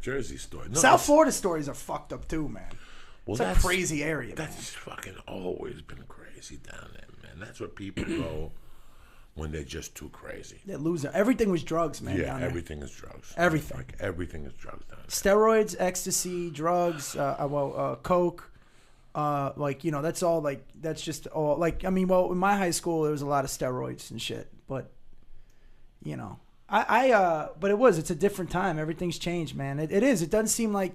Jersey story. No, South Florida stories are fucked up too, man. Well, it's a crazy area. That's fucking always been crazy down there, man. That's where people go when they're just too crazy. They're losing. Everything was drugs, man. Yeah, everything is drugs. Everything. Like everything is drugs down there. Steroids, ecstasy, drugs, coke. That's all. Like that's just all. Like I mean, well, in my high school there was a lot of steroids and shit, but but it's a different time. Everything's changed, man. It is. It doesn't seem like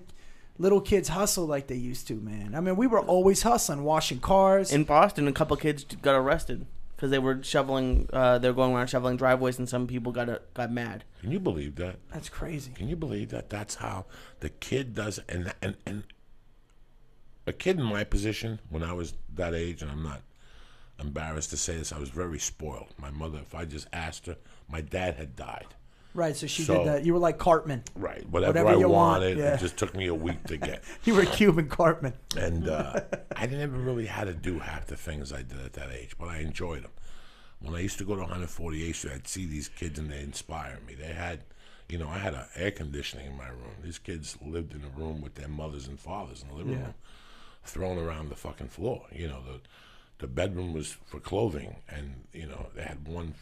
little kids hustle like they used to, man. I mean, we were always hustling, washing cars. In Boston, a couple kids got arrested because they were shoveling. They were going around shoveling driveways, and some people got mad. Can you believe that? That's crazy. Can you believe that? That's how the kid does. And a kid in my position when I was that age, and I'm not embarrassed to say this, I was very spoiled. My mother, if I just asked her, my dad had died. Right, so she did that. You were like Cartman. Right, whatever I wanted, it just took me a week to get. You were Cuban Cartman. And I never really had to do half the things I did at that age, but I enjoyed them. When I used to go to 148th Street, I'd see these kids and they inspired me. They had, I had air conditioning in my room. These kids lived in a room with their mothers and fathers in the living room, thrown around the fucking floor. The bedroom was for clothing, and, they had one...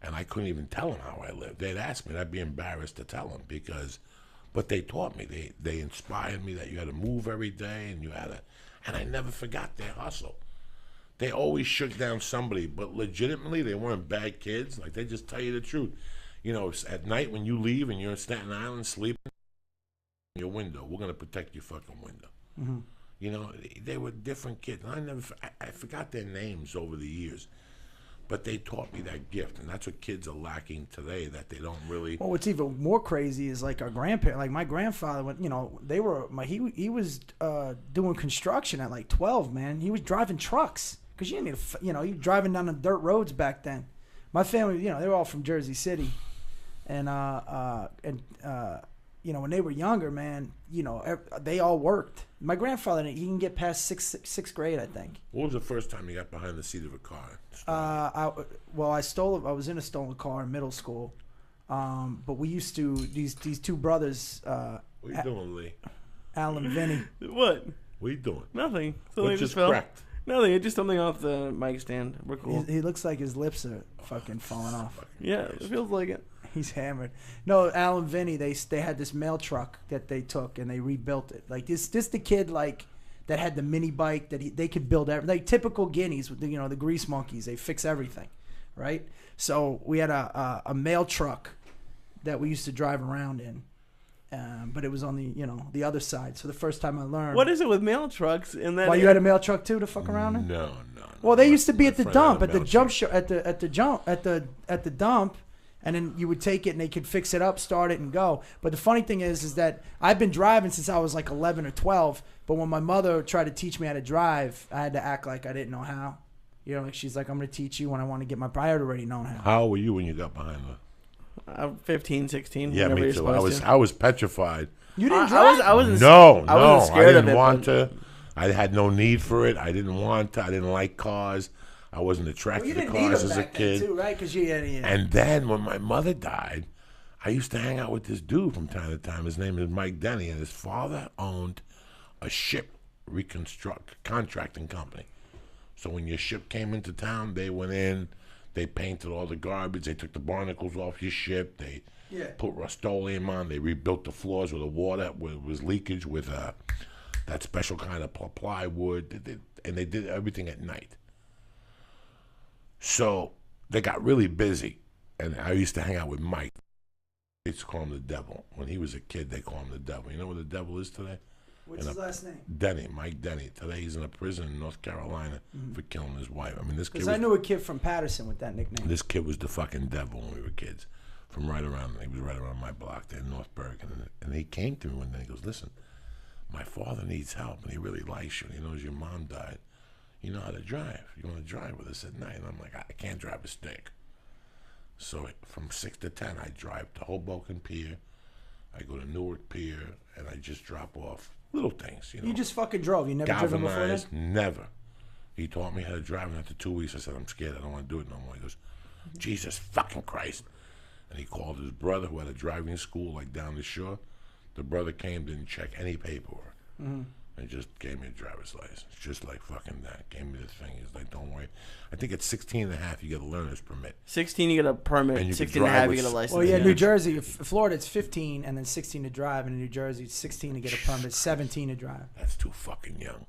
And I couldn't even tell them how I lived. They'd ask me, and I'd be embarrassed to tell them but they taught me. They inspired me that you had to move every day, and and I never forgot their hustle. They always shook down somebody, but legitimately, they weren't bad kids. Like, they just tell you the truth. At night when you leave and you're in Staten Island sleeping in your window, we're going to protect your fucking window. Mm-hmm. They were different kids. And I forgot their names over the years. But they taught me that gift, and that's what kids are lacking today, that they don't really... Well, what's even more crazy is like our grandparents, like my grandfather, he was doing construction at like 12, man. He was driving trucks, because you didn't need you were driving down the dirt roads back then. My family, they were all from Jersey City. And when they were younger, man, they all worked. My grandfather, he can get past sixth grade, I think. What was the first time you got behind the seat of a car? I was in a stolen car in middle school. But we used to, these two brothers. What are you doing, Lee? Alan and Vinny. What? What are you doing? Nothing. What just cracked? Nothing. It's just something off the mic stand. We're cool. He looks like his lips are fucking falling off. Yeah, it feels like it. He's hammered. No, Alan and Vinny, they had this mail truck that they took and they rebuilt it. Like this the kid like that had the mini bike that they could build everything. Like typical Guineas with the grease monkeys. They fix everything, right? So we had a mail truck that we used to drive around in. But it was on the other side. So the first time I learned. What is it with mail trucks? Why you had a mail truck too to fuck around in? No. Well, they used to be at the dump, at the jump show, at the dump, and then you would take it and they could fix it up, start it, and go. But the funny thing is that I've been driving since I was like 11 or 12. But when my mother tried to teach me how to drive, I had to act like I didn't know how. Like she's like, I'm going to teach you when I want to get my. I had already known how. How old were you when you got behind the? 15, 16. Yeah, me too. I was petrified. You didn't drive? I wasn't. No, I wasn't scared I didn't of it, want to. I had no need for it. I didn't want to. I didn't like cars. I wasn't attracted to cars as a kid. Too, right? Because And then when my mother died, I used to hang out with this dude from time to time. His name is Mike Denny, and his father owned a ship contracting company. So when your ship came into town, they went in, they painted all the garbage, they took the barnacles off your ship, they put Rust-Oleum on, they rebuilt the floors with the water, where it was leakage with that special kind of plywood, and they did everything at night. So they got really busy, and I used to hang out with Mike. They used to call him the devil. When he was a kid, they call him the devil. You know what the devil is today? What's his last name? Denny, Mike Denny. Today he's in a prison in North Carolina for killing his wife. I mean, this kid. Because I knew a kid from Patterson with that nickname. This kid was the fucking devil when we were kids. He was right around my block there in North Bergen. And he came to me one day. He goes, listen, my father needs help, and he really likes you, and he knows your mom died. You know how to drive. You want to drive with us at night? And I'm like, I can't drive a stick. So from 6 to 10, I drive to Hoboken Pier. I go to Newark Pier, and I just drop off little things. You just fucking drove. You never driven before then? Never. He taught me how to drive, and after 2 weeks, I said, I'm scared. I don't want to do it no more. He goes, Jesus fucking Christ. And he called his brother, who had a driving school like down the shore, The brother came, didn't check any paperwork. Mm-hmm. And just gave me a driver's license. Just like fucking that. Gave me the thing. He's like, don't worry. I think at 16 and a half, you get a learner's permit. 16, you get a permit. And you 16 and a half, drive you get a with- license. Well, yeah, New Jersey, Florida, it's 15 and then 16 to drive, and in New Jersey, it's 16 to get a permit, 17 to drive. That's too fucking young.